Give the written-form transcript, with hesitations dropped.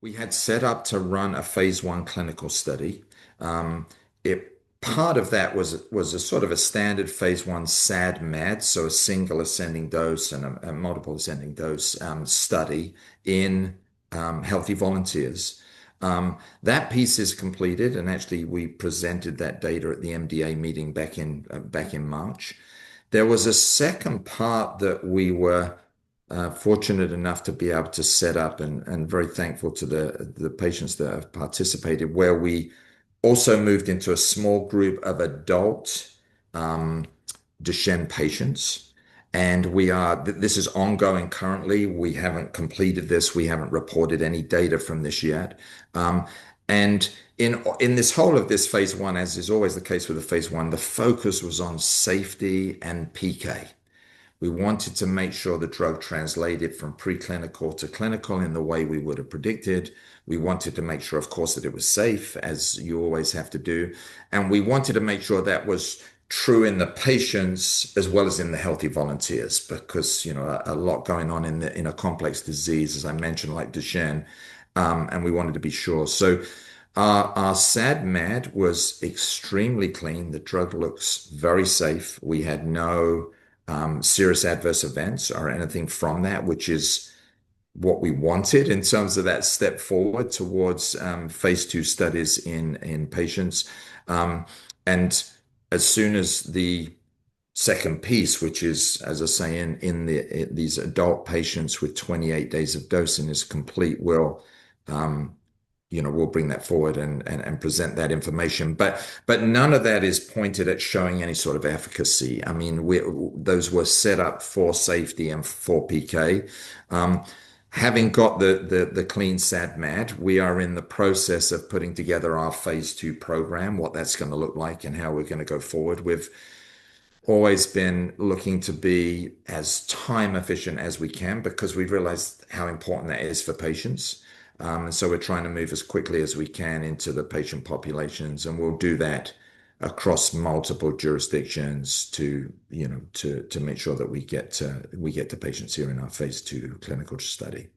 We had set up to run a phase 1 clinical study. Part of that was a sort of a standard phase 1 SAD/MAD, so a single ascending dose and a multiple ascending dose study in healthy volunteers. That piece is completed, and actually we presented that data at the MDA meeting back in March. There was a second part that we were fortunate enough to be able to set up, and very thankful to the patients that have participated, where we also moved into a small group of adult Duchenne patients. And this is ongoing currently. We haven't completed this. We haven't reported any data from this yet. And in this whole of this phase 1, as is always the case with the phase 1, the focus was on safety and PK. We wanted to make sure the drug translated from preclinical to clinical in the way we would have predicted. We wanted to make sure, of course, that it was safe, as you always have to do. And we wanted to make sure that was true in the patients as well as in the healthy volunteers, because, a lot going on in a complex disease, as I mentioned, like Duchenne, and we wanted to be sure. So our SAD/MAD was extremely clean. The drug looks very safe. We had no serious adverse events or anything from that, which is what we wanted in terms of that step forward towards phase 2 studies in patients. And as soon as the second piece, which is, as I say, in these adult patients with 28 days of dosing, is complete, we'll bring that forward and present that information. But none of that is pointed at showing any sort of efficacy. I mean, those were set up for safety and for PK. Having got the clean SAD/MAD, we are in the process of putting together our phase 2 program, what that's going to look like and how we're going to go forward. We've always been looking to be as time efficient as we can, because we've realized how important that is for patients. And so we're trying to move as quickly as we can into the patient populations, and we'll do that across multiple jurisdictions to make sure that we get to patients here in our phase 2 clinical study.